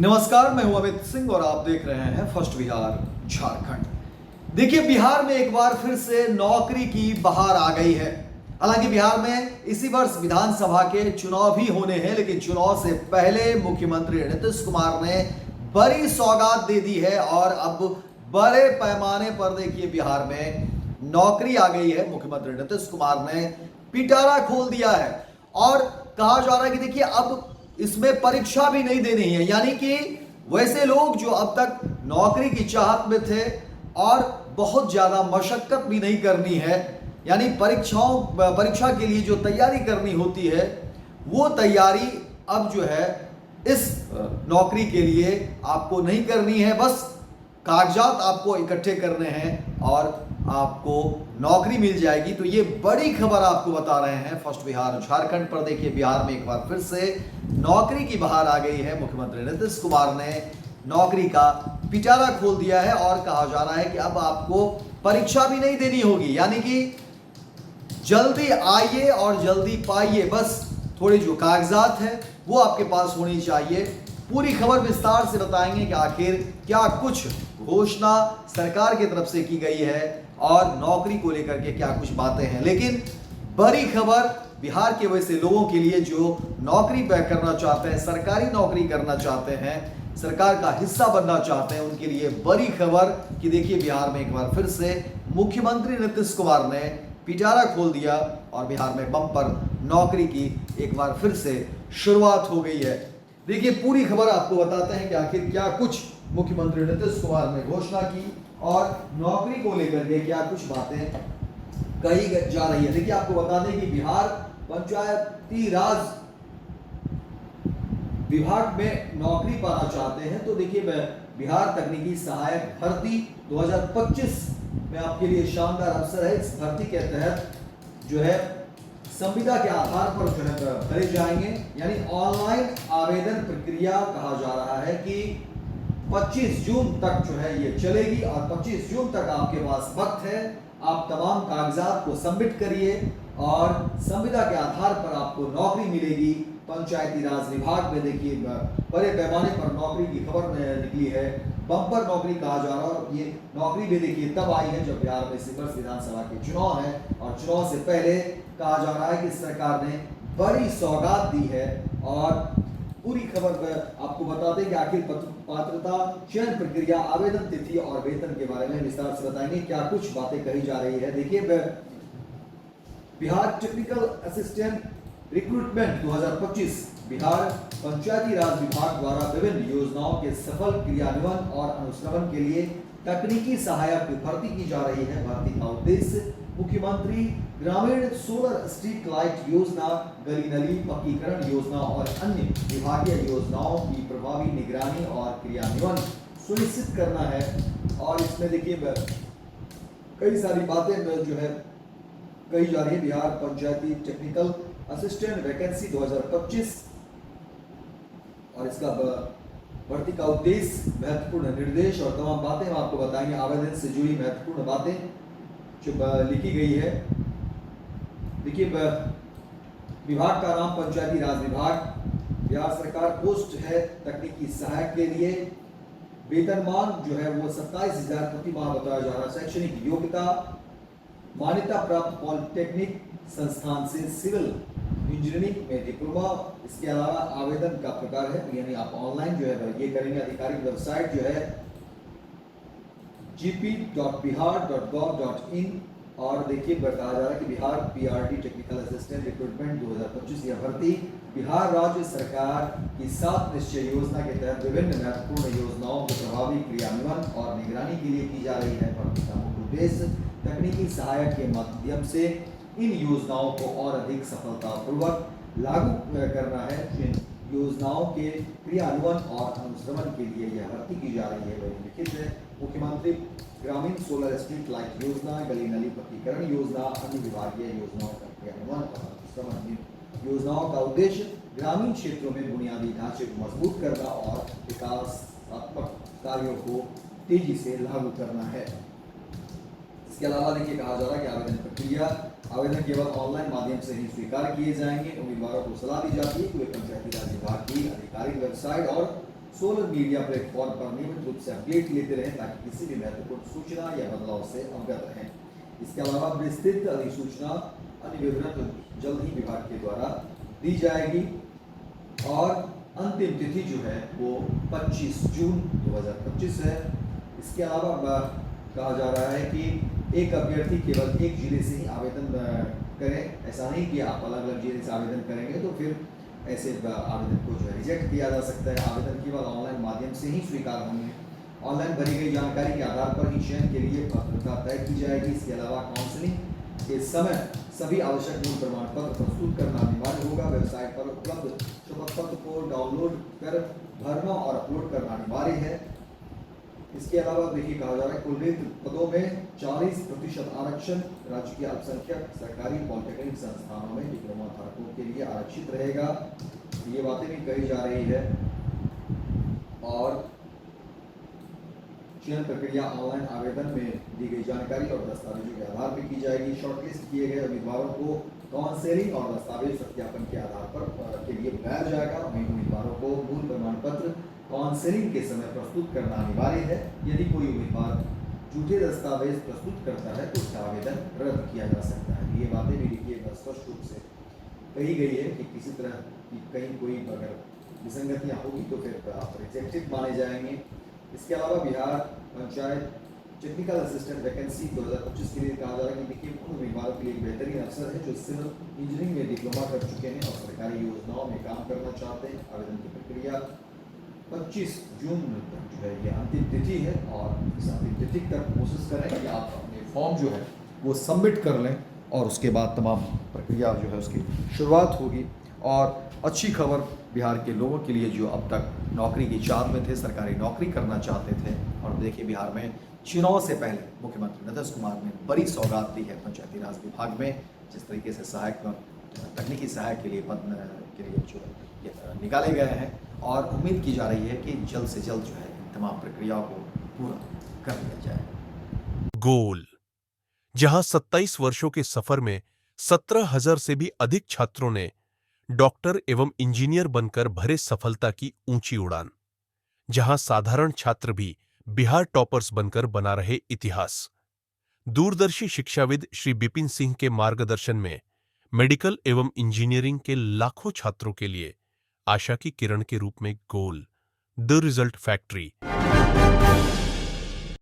नमस्कार, मैं हूं अमित सिंह और आप देख रहे हैं फर्स्ट बिहार झारखंड। देखिए, बिहार में एक बार फिर से नौकरी की बहार आ गई है। हालांकि बिहार में इसी वर्ष विधानसभा के चुनाव भी होने हैं, लेकिन चुनाव से पहले मुख्यमंत्री नीतीश कुमार ने बड़ी सौगात दे दी है और अब बड़े पैमाने पर देखिए बिहार में नौकरी आ गई है। मुख्यमंत्री नीतीश कुमार ने पिटारा खोल दिया है और कहा जा रहा है कि देखिए अब इसमें परीक्षा भी नहीं देनी है, यानी कि वैसे लोग जो अब तक नौकरी की चाहत में थे और बहुत ज्यादा मशक्कत भी नहीं करनी है, यानी परीक्षा के लिए जो तैयारी करनी होती है वो तैयारी अब जो है इस नौकरी के लिए आपको नहीं करनी है। बस कागजात आपको इकट्ठे करने हैं और आपको नौकरी मिल जाएगी। तो ये बड़ी खबर आपको बता रहे हैं फर्स्ट बिहार झारखंड पर। देखिए, बिहार में एक बार फिर से नौकरी की बहार आ गई है। मुख्यमंत्री नीतीश कुमार ने नौकरी का पिटारा खोल दिया है और कहा जा रहा है कि अब आपको परीक्षा भी नहीं देनी होगी, यानी कि जल्दी आइए और जल्दी पाइए। बस थोड़े जो कागजात हैं वो आपके पास होनी चाहिए। पूरी खबर विस्तार से बताएंगे कि आखिर क्या कुछ घोषणा सरकार की तरफ से की गई है और नौकरी को लेकर के क्या कुछ बातें हैं। लेकिन बड़ी खबर बिहार के वैसे लोगों के लिए जो नौकरी करना चाहते हैं, सरकारी नौकरी करना चाहते हैं, सरकार का हिस्सा बनना चाहते हैं, उनके लिए बड़ी खबर कि देखिए बिहार में एक बार फिर से मुख्यमंत्री नीतीश कुमार ने पिटारा खोल दिया और बिहार में बम्पर नौकरी की एक बार फिर से शुरुआत हो गई है। देखिए, पूरी खबर आपको बताते हैं कि आखिर क्या कुछ मुख्यमंत्री नीतीश कुमार ने घोषणा की और नौकरी को लेकर के क्या कुछ बातें कही जा रही है। देखिए, आपको बता दें कि बिहार पंचायती राज विभाग में नौकरी पाना चाहते हैं तो देखिए बिहार तकनीकी सहायक भर्ती 2025 में आपके लिए शानदार अवसर है। इस भर्ती के तहत जो है संविदा के आधार पर जो है भरे जाएंगे, यानी ऑनलाइन आवेदन प्रक्रिया कहा जा रहा है कि 25 जून तक जो है ये चलेगी और 25 जून तक आपके पास वक्त है। आप तमाम कागजात को सबमिट करिए और संविदा के आधार पर आपको नौकरी मिलेगी। पंचायती राज विभाग में देखिए बड़े पैमाने पर नौकरी की खबर निकली है। बम्पर नौकरी कहा जा रहा है और ये नौकरी भी देखिए तब आई है जब बिहार में इस वर्ष विधानसभा के चुनाव है और चुनाव से पहले कहा जा रहा है कि सरकार ने बड़ी सौगात दी है। और पूरी खबर आपको बता दें कि आखिर पात्रता, चयन प्रक्रिया, आवेदन तिथि और वेतन के बारे में विस्तार से बताएंगे क्या कुछ बातें कही जा रही है। देखिए, Bihar technical assistant recruitment 2025 Bihar Panchayati Raj विभाग द्वारा विभिन्न योजनाओं के सफल क्रियान्वयन और अनुश्रवण के लिए तकनीकी सहायक की भर्ती की जा रही है। भर्ती का उद्देश्य मुख्यमंत्री ग्रामीण सोलर स्ट्रीट लाइट योजना, गली नली पक्कीकरण योजना और अन्य विभागीय योजनाओं की प्रभावी निगरानी और क्रियान्वयन सुनिश्चित करना है। और इसमें देखिए कई सारी बातें जो है कही जा रही है। बिहार पंचायती टेक्निकल असिस्टेंट वैकेंसी 2025 और इसका भर्ती का उद्देश्य, महत्वपूर्ण निर्देश और तमाम बातें हम आपको बताएंगे। आवेदन से जुड़ी महत्वपूर्ण बातें जो लिखी गई है। देखिए, विभाग का नाम पंचायती राज विभाग, बिहार सरकार, पोस्ट है तकनीकी सहायक के लिए। वेतनमान जो है वो 27,000 प्रति माह बताया जा रहा है। शैक्षणिक योग्यता, मान्यता प्राप्त पॉलिटेक्निक संस्थान से सिविल इंजीनियरिंग में डिप्लोमा। इसके अलावा आवेदन का प्रकार है, यानी आप ऑनलाइन जो है ये करेंगे। आधिकारिक वेबसाइट जो है gp.bihar.gov.in और देखिए कहा जा रहा है कि Bihar PRT technical assistant recruitment 2025 यह भर्ती बिहार राज्य सरकार की 7 निश्चय योजना के तहत विभिन्न महत्वपूर्ण योजनाओं के प्रभावी क्रियान्वयन और निगरानी के लिए की जा रही है। भर्ती का मुख्य उद्देश्य तकनीकी सहायक के माध्यम से इन योजनाओं को और अधिक सफलतापूर्वक लागू करना है। जिन योजनाओं के क्रियान्वयन और अनुश्रवण के लिए यह भर्ती की जा रही है वही लिखित है। मुख्यमंत्री ग्रामीण सोलर स्ट्रीट लाइट योजना, गली नली पक्कीकरण योजना, अन्य विभागीय योजनाओं का क्रियान्वयन और अनुश्रवण। योजनाओं का उद्देश्य ग्रामीण क्षेत्रों में बुनियादी ढांचे को मजबूत करना और विकासात्मक कार्यों को तेजी से लागू करना है। इसके अलावा देखिए कहा जा रहा है कि आवेदन प्रक्रिया, आवेदन केवल ऑनलाइन माध्यम से ही स्वीकार किए जाएंगे। उम्मीदवारों को सलाह दी जाती है कि वे पंचायती राज विभाग की आधिकारिक वेबसाइट और सोशल मीडिया प्लेटफॉर्म पर नियमित रूप से अपडेट लेते रहें ताकि किसी भी महत्वपूर्ण सूचना या बदलाव से अवगत रहें। इसके अलावा विस्तृत अधिसूचना अन्य विवरण जल्द ही विभाग के द्वारा दी जाएगी और अंतिम तिथि जो है वो 25 जून 2025 है। इसके अलावा कहा जा रहा है कि एक अभ्यर्थी केवल एक जिले से ही आवेदन करें। ऐसा नहीं कि आप अलग अलग जिले से आवेदन करेंगे तो फिर ऐसे आवेदन को जो है रिजेक्ट किया जा सकता है। आवेदन केवल ऑनलाइन माध्यम से ही स्वीकार होंगे। ऑनलाइन भरी गई जानकारी के आधार पर ही चयन के लिए पात्रता तय की जाएगी। इसके अलावा काउंसलिंग के समय सभी आवश्यक मूल प्रमाण पत्र प्रस्तुत करना अनिवार्य होगा। वेबसाइट पर उपलब्ध शपथ पत्र को डाउनलोड कर भरना और अपलोड करना अनिवार्य है। इसके अलावा देखिए कहा जा रहा है कुल रिक्त पदों में 40% आरक्षण राज्य के अल्पसंख्यक सरकारी पॉलिटेक्निक संस्थानों में डिप्लोमा धारकों के लिए आरक्षित रहेगा। ये बातें भी कही जा रही है और चयन प्रक्रिया ऑनलाइन आवेदन में दी गई जानकारी और दस्तावेजों के आधार पर की जाएगी। शॉर्टलिस्ट किए गए उम्मीदवारों को काउंसलिंग और दस्तावेज सत्यापन के आधार पर के लिए बुलाया जाएगा। वहीं उम्मीदवारों को मूल प्रमाण पत्र काउंसलिंग के समय प्रस्तुत करना अनिवार्य है। यदि कोई उम्मीदवार झूठे दस्तावेज प्रस्तुत करता है तो उसका आवेदन रद्द किया जा सकता है। ये बातें भी देखिए स्पष्ट रूप से कही गई है कि किसी तरह की कहीं कोई अगर विसंगतियाँ होगी तो फिर आप रिजेक्टेड माने जाएंगे। इसके अलावा Bihar panchayat technical assistant vacancy 2025 के लिए कहा जा रहा है कि देखिए उन उम्मीदवारों के लिए एक बेहतरीन अवसर है जो सिविल इंजीनियरिंग में डिप्लोमा कर चुके हैं और सरकारी योजनाओं में काम करना चाहते हैं। आवेदन की प्रक्रिया 25 जून तक जो है ये अंतिम तिथि है और इस अंतिम तिथि तक कोशिश करें कि आप अपने फॉर्म जो है वो सबमिट कर लें और उसके बाद तमाम प्रक्रिया जो है उसकी शुरुआत होगी। और अच्छी खबर बिहार के लोगों के लिए जो अब तक नौकरी की चाह में थे, सरकारी नौकरी करना चाहते थे और देखिए बिहार में चुनाव से पहले मुख्यमंत्री नीतीश कुमार ने बड़ी सौगात दी है पंचायती राज विभाग में। जिस तरीके से सहायक तकनीकी सहायक के लिए पद के लिए जो ये निकाले गए हैं और उम्मीद की जा रही है कि जल्द से जल्द जो है तमाम प्रक्रियाओं को पूरा कर लिया जाए। गोल, जहां 27 वर्षों के सफर में 17,000 से भी अधिक छात्रों ने डॉक्टर एवं इंजीनियर बनकर भरे सफलता की ऊंची उड़ान, जहां साधारण छात्र भी बिहार टॉपर्स बनकर बना रहे इतिहास। दूरदर्शी शिक्षाविद श्री बिपिन सिंह के मार्गदर्शन में मेडिकल एवं इंजीनियरिंग के लाखों छात्रों के लिए आशा की किरण के रूप में गोल, द रिजल्ट फैक्ट्री